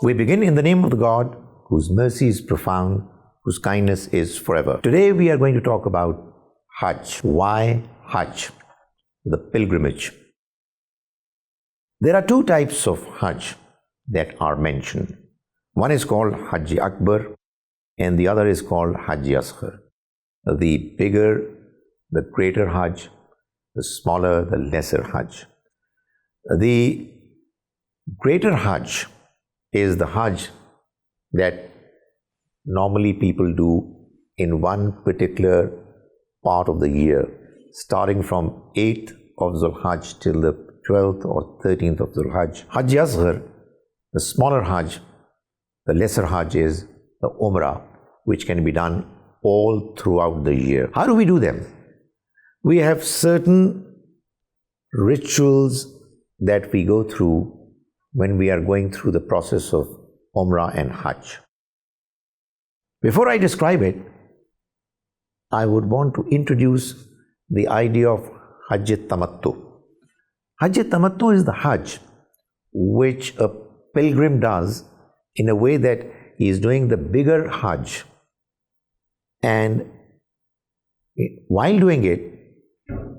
We begin in the name of the God whose mercy is profound, whose kindness is forever. Today we are going to talk about Hajj. Why Hajj? The pilgrimage. There are two types of Hajj that are mentioned. One is called Hajj Akbar and the other is called Hajj Asghar. The bigger, the greater Hajj, the smaller, the lesser Hajj. The greater Hajj is the Hajj that normally people do in one particular part of the year, starting from 8th of Dhul Hajj till the 12th or 13th of Dhul Hajj. Hajj Asghar, the smaller Hajj, the lesser Hajj is the Umrah, which can be done all throughout the year. How do we do them? We have certain rituals that we go through when we are going through the process of Umrah and Hajj. Before I describe it, I would want to introduce the idea of Hajj Tamattu. Hajj Tamattu is the Hajj which a pilgrim does in a way that he is doing the bigger Hajj, and while doing it,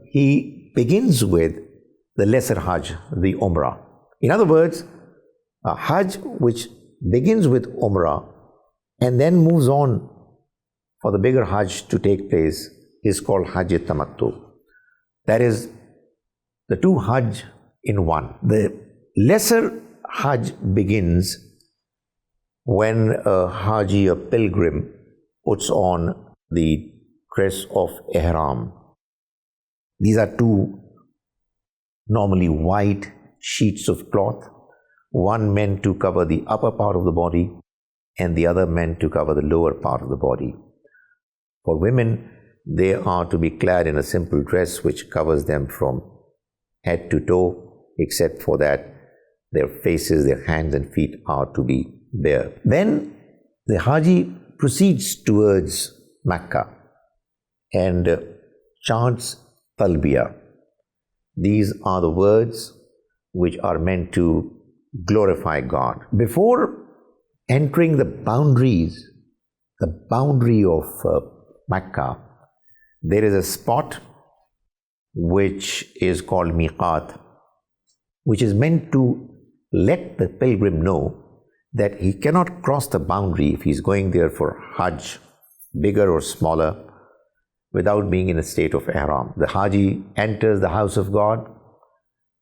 he begins with the lesser Hajj, the Umrah. In other words, a Hajj which begins with Umrah and then moves on for the bigger Hajj to take place is called Hajj Tamattu. That is the two Hajj in one. The lesser Hajj begins when a Haji, a pilgrim, puts on the dress of Ihram. These are two normally white sheets of cloth, one meant to cover the upper part of the body and the other meant to cover the lower part of the body. For women, they are to be clad in a simple dress which covers them from head to toe, except for that their faces, their hands and feet are to be bare. Then the Haji proceeds towards Mecca and chants Talbiyah. These are the words which are meant to glorify God. Before entering the boundary of Mecca, there is a spot which is called Miqat, which is meant to let the pilgrim know that he cannot cross the boundary if he is going there for Hajj, bigger or smaller, without being in a state of Ihram. The Haji enters the house of God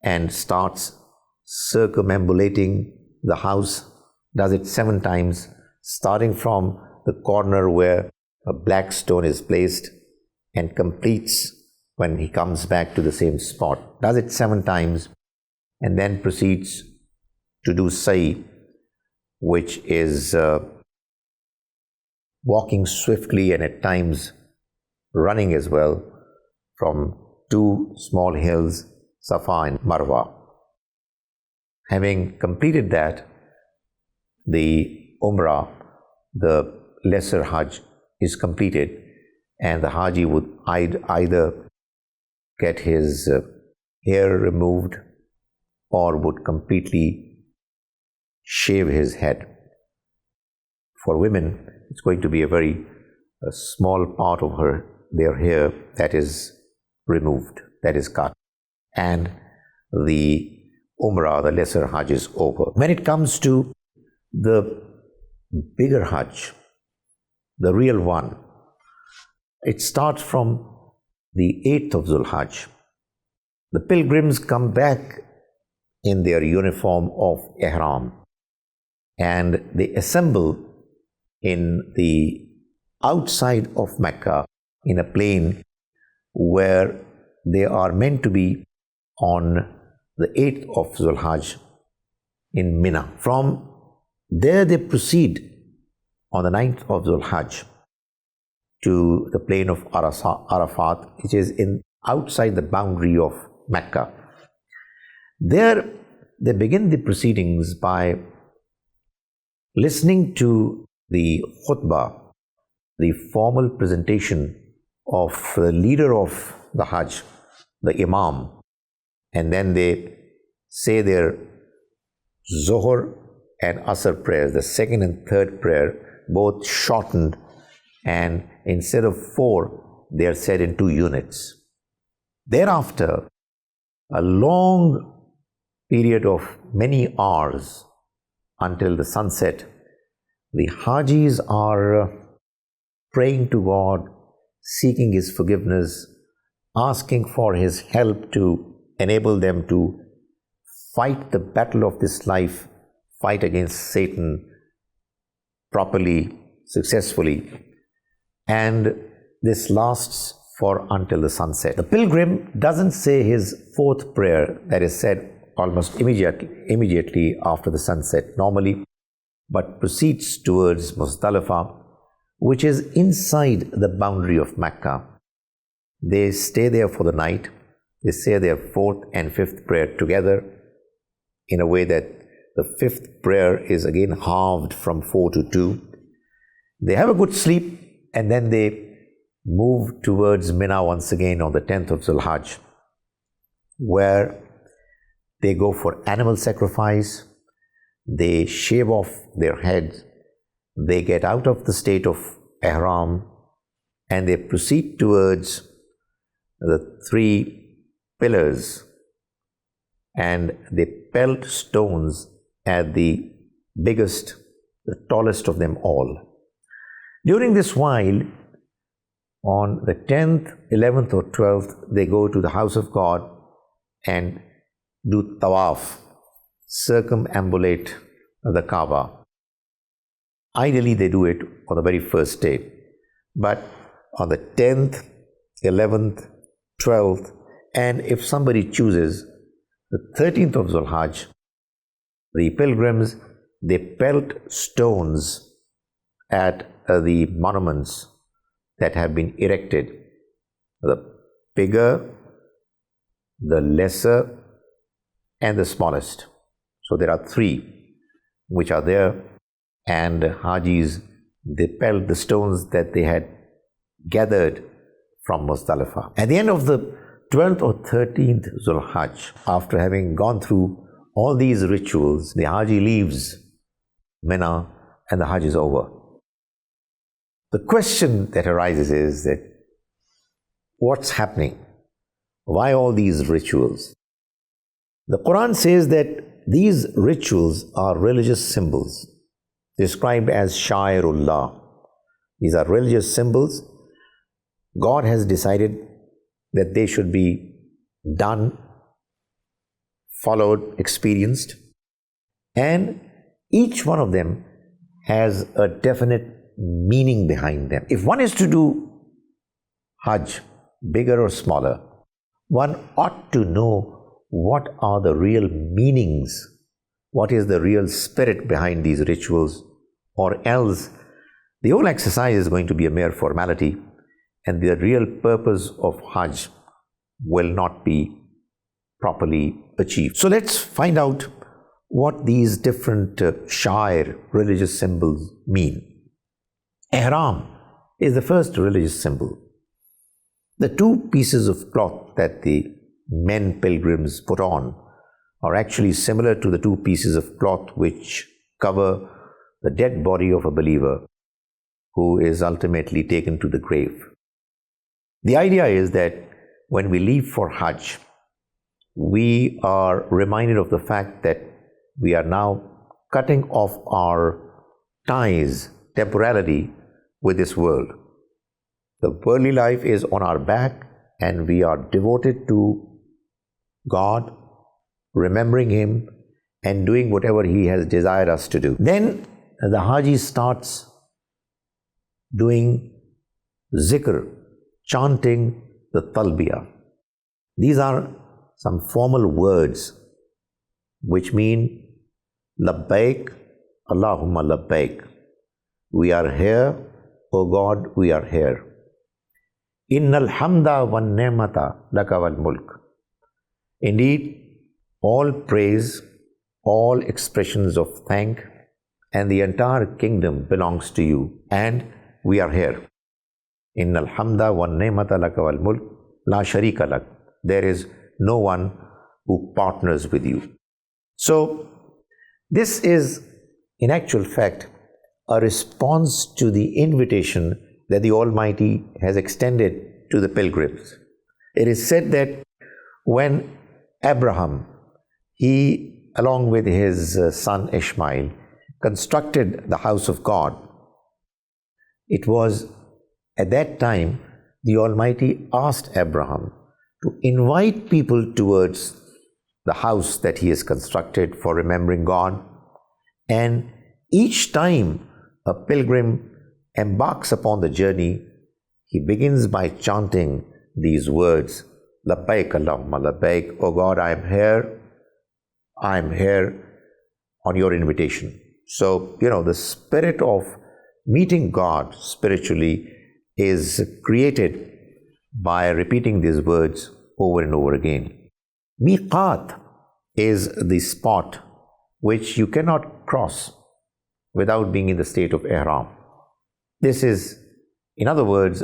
and starts circumambulating the house, does it 7 times, starting from the corner where a black stone is placed and completes when he comes back to the same spot. Does it 7 times and then proceeds to do Sa'i, which is walking swiftly and at times running as well from 2 small hills, Safa and Marwa. Having completed that, the Umrah, the lesser Hajj, is completed and the Haji would either get his hair removed or would completely shave his head. For women, it's going to be a small part of their hair that is removed, that is cut, and the Umrah, the lesser Hajj, is over. When it comes to the bigger Hajj, the real one, it starts from the 8th of Dhul Hajj. The pilgrims come back in their uniform of Ihram and they assemble in the outside of Mecca in a plain where they are meant to be on the 8th of Dhul Hajj in Mina. From there they proceed on the 9th of Dhul Hajj to the plain of Arafat, which is outside the boundary of Mecca. There they begin the proceedings by listening to the khutbah, the formal presentation of the leader of the Hajj, the Imam, and then they say their Zuhr and Asr prayers, the second and third prayer, both shortened, and instead of 4, they are said in 2 units. Thereafter, a long period of many hours until the sunset, the Hajis are praying to God, seeking His forgiveness, asking for His help to enable them to fight the battle of this life, fight against Satan properly, successfully. And this lasts for until the sunset. The pilgrim doesn't say his 4th prayer that is said almost immediately after the sunset normally, but proceeds towards Muzdalifah, which is inside the boundary of Mecca. They stay there for the night. They say their 4th and 5th prayer together in a way that the 5th prayer is again halved from 4 to 2. They have a good sleep, and then they move towards Mina once again on the 10th of Zulhajj, where they go for animal sacrifice, they shave off their heads, they get out of the state of Ihram, and they proceed towards the 3 pillars, and they pelt stones at the biggest, the tallest of them all. During this while, on the 10th, 11th or 12th, they go to the house of God and do tawaf, circumambulate the Kaaba. Ideally, they do it on the very first day. But on the 10th, 11th, 12th, and if somebody chooses the 13th of Zulhajj, the pilgrims, they pelt stones at the monuments that have been erected. The bigger, the lesser, and the smallest. So there are 3 which are there, and Hajis, they pelt the stones that they had gathered from Muzdalifah. At the end of the 12th or 13th Zulhajj, after having gone through all these rituals, the Haji leaves Mina and the Hajj is over. The question that arises is that what's happening? Why all these rituals? The Quran says that these rituals are religious symbols, described as Sha'irullah. These are religious symbols. God has decided that they should be done, followed, experienced, and each one of them has a definite meaning behind them. If one is to do Hajj, bigger or smaller, one ought to know what are the real meanings, what is the real spirit behind these rituals, or else the whole exercise is going to be a mere formality, and the real purpose of Hajj will not be properly achieved. So let's find out what these different Sha'ir, religious symbols, mean. Ihram is the first religious symbol. The 2 pieces of cloth that the men pilgrims put on are actually similar to the 2 pieces of cloth which cover the dead body of a believer who is ultimately taken to the grave. The idea is that when we leave for Hajj, we are reminded of the fact that we are now cutting off our ties temporarily with this world. The worldly life is on our back, and we are devoted to God, remembering Him and doing whatever He has desired us to do. Then the Haji starts doing zikr, chanting the talbiyah. These are some formal words which mean labbaik, Allahumma labbaik. We are here, O God, we are here. Innal hamda wan ni'mata laka wal mulk. Indeed, all praise, all expressions of thank, and the entire kingdom belongs to you, and we are here. Innal hamda wan ni'mata laka wal mulk la sharika lak. There is no one who partners with you. So, this is in actual fact, a response to the invitation that the Almighty has extended to the pilgrims. It is said that when Abraham, he along with his son Ishmael, constructed the house of God, it was at that time the Almighty asked Abraham to invite people towards the house that he has constructed for remembering God. And each time a pilgrim embarks upon the journey, he begins by chanting these words, Labbaik Allahumma Labbaik, O God, I am here on your invitation. So, the spirit of meeting God spiritually is created by repeating these words over and over again. Miqat is the spot which you cannot cross without being in the state of ihram. This is, in other words,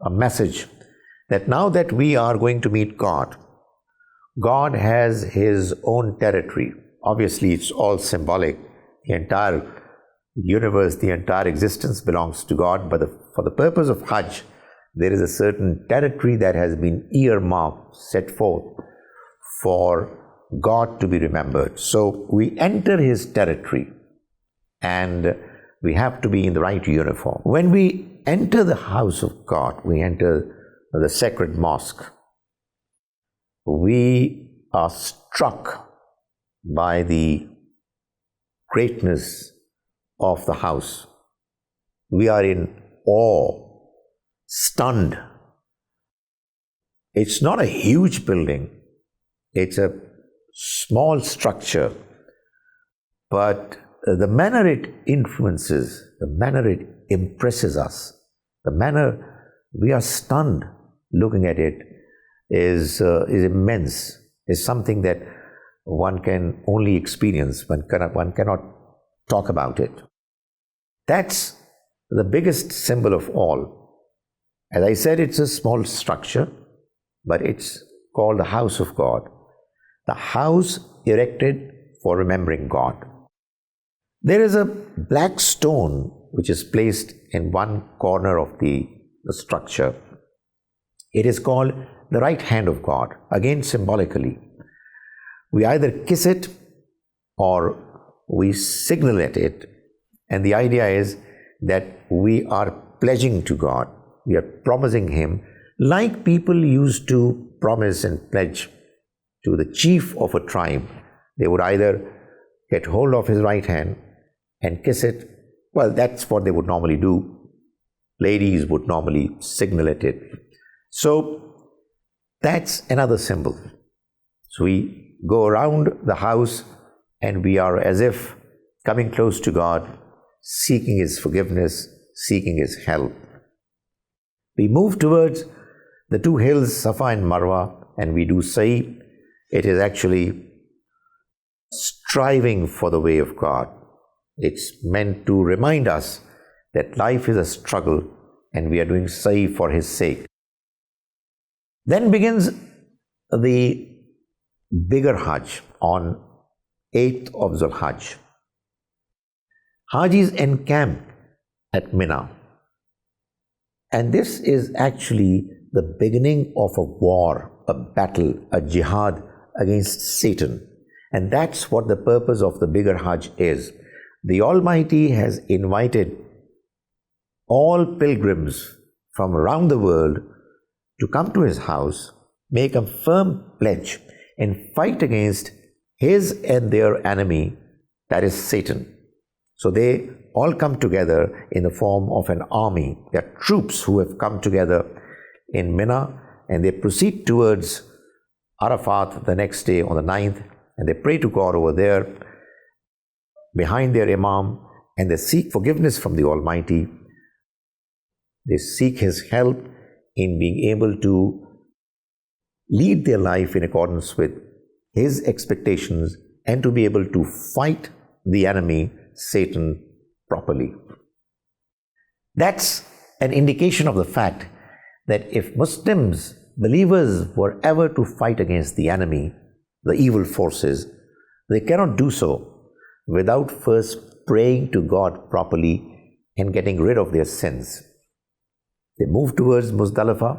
a message that now that we are going to meet God, God has His own territory. Obviously, it's all symbolic. The entire universe, the entire existence belongs to God, but for the purpose of Hajj, there is a certain territory that has been earmarked, set forth for God to be remembered. So we enter His territory and we have to be in the right uniform. When we enter the house of God, we enter the sacred mosque, we are struck by the greatness of the house. We are in awe, stunned. It's not a huge building, it's a small structure, but the manner it influences, the manner it impresses us, the manner we are stunned looking at it is immense, is something that one can only experience, one cannot talk about it. That's the biggest symbol of all. As I said, it's a small structure, but it's called the house of God. The house erected for remembering God. There is a black stone which is placed in one corner of the structure. It is called the right hand of God, again symbolically. We either kiss it or we signal at it, and the idea is that we are pledging to God, we are promising Him, like people used to promise and pledge to the chief of a tribe. They would either get hold of his right hand and kiss it. Well, that's what they would normally do. Ladies would normally signal at it. So that's another symbol. So we go around the house and we are as if coming close to God, seeking His forgiveness, seeking His help. We move towards the two hills, Safa and Marwa, and we do sa'i. It is actually striving for the way of God. It's meant to remind us that life is a struggle and we are doing sa'i for His sake. Then begins the bigger Hajj on 8th of Zul-Hajj. Hajis encamp at Mina. And this is actually the beginning of a war, a battle, a jihad against Satan. And that's what the purpose of the bigger Hajj is. The Almighty has invited all pilgrims from around the world to come to His house, make a firm pledge, and fight against his and their enemy, that is Satan. So they all come together in the form of an army. They are troops who have come together in Mina, and they proceed towards Arafat the next day on the 9th, and they pray to God over there behind their Imam, and they seek forgiveness from the Almighty. They seek His help in being able to lead their life in accordance with His expectations and to be able to fight the enemy, Satan, properly. That's an indication of the fact that if Muslims, believers, were ever to fight against the enemy, the evil forces, they cannot do so without first praying to God properly and getting rid of their sins. They move towards Muzdalifah,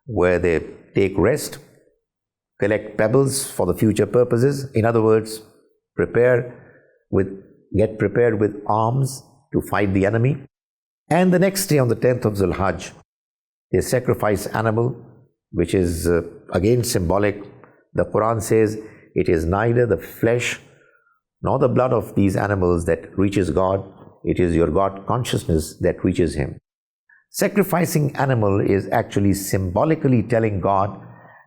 where they take rest, collect pebbles for the future purposes. In other words, get prepared with arms to fight the enemy. And the next day, on the 10th of Zul-Hajj, they sacrifice animal, which is again symbolic. The Quran says, it is neither the flesh nor the blood of these animals that reaches God, it is your God consciousness that reaches Him. Sacrificing animal is actually symbolically telling God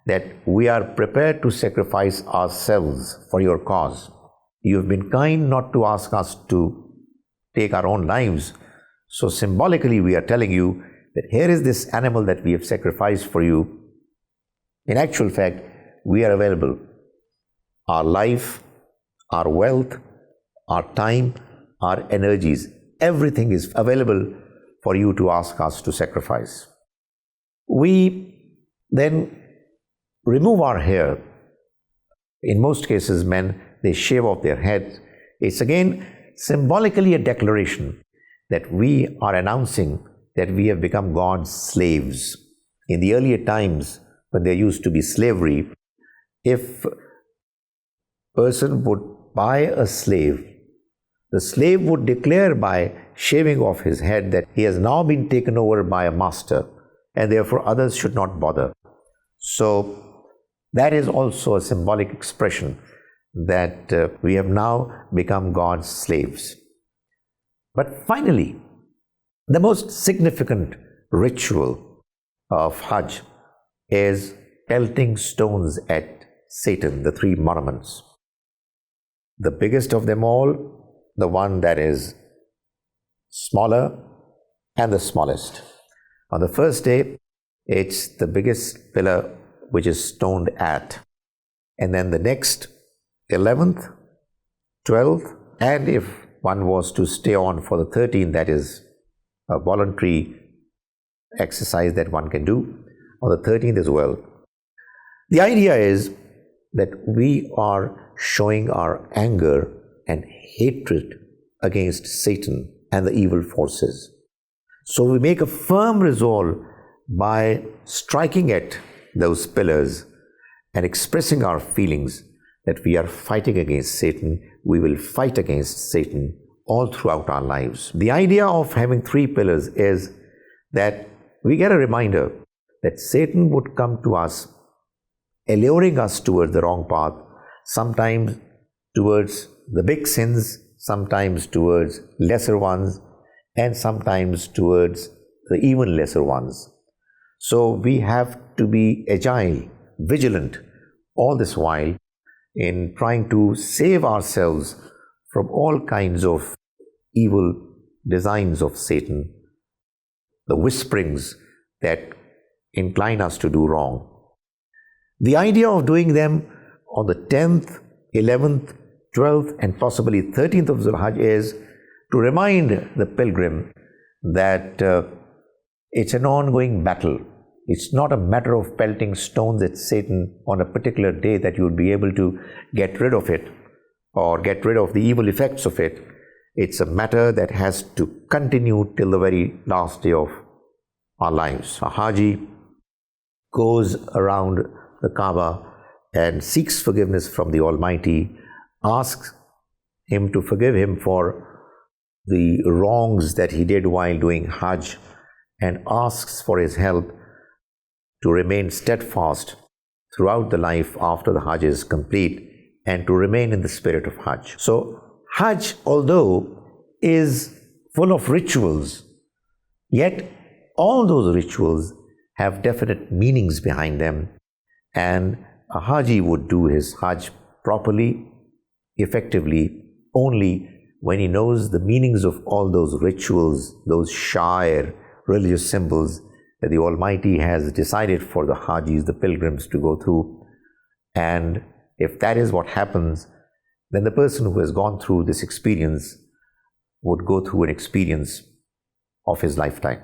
that we are prepared to sacrifice ourselves for your cause. You have been kind not to ask us to take our own lives. So symbolically we are telling you that here is this animal that we have sacrificed for you. In actual fact, we are available. Our life, our wealth, our time, our energies, everything is available for you to ask us to sacrifice. We then remove our hair. In most cases, men, they shave off their heads. It's again symbolically a declaration that we are announcing that we have become God's slaves. In the earlier times, when there used to be slavery, if a person would buy a slave, the slave would declare by shaving off his head that he has now been taken over by a master and therefore others should not bother. So that is also a symbolic expression that we have now become God's slaves. But finally, the most significant ritual of Hajj is pelting stones at Satan, the three monuments. The biggest of them all, the one that is smaller and the smallest. On the first day, it's the biggest pillar which is stoned at. And then the next 11th, 12th, and if one was to stay on for the 13th, that is a voluntary exercise that one can do on the 13th as well. The idea is that we are showing our anger and hatred against Satan and the evil forces. So we make a firm resolve by striking at those pillars and expressing our feelings that we are fighting against Satan. We will fight against Satan all throughout our lives. The idea of having three pillars is that we get a reminder that Satan would come to us, alluring us towards the wrong path, sometimes towards the big sins, sometimes towards lesser ones, and sometimes towards the even lesser ones. So we have to be agile, vigilant all this while in trying to save ourselves from all kinds of evil designs of Satan, the whisperings that incline us to do wrong. The idea of doing them on the 10th, 11th, 12th, and possibly 13th of Zul-Hajj is to remind the pilgrim that it's an ongoing battle. It's not a matter of pelting stones at Satan on a particular day that you would be able to get rid of it or get rid of the evil effects of it. It's a matter that has to continue till the very last day of our lives. A Haji goes around the Kaaba and seeks forgiveness from the Almighty, asks Him to forgive him for the wrongs that he did while doing Hajj, and asks for His help to remain steadfast throughout the life after the Hajj is complete and to remain in the spirit of Hajj. So Hajj, although is full of rituals, yet all those rituals have definite meanings behind them, and a Haji would do his Hajj properly, effectively, only when he knows the meanings of all those rituals, those shair, religious symbols that the Almighty has decided for the Hajis, the pilgrims, to go through. And if that is what happens, then the person who has gone through this experience would go through an experience of his lifetime.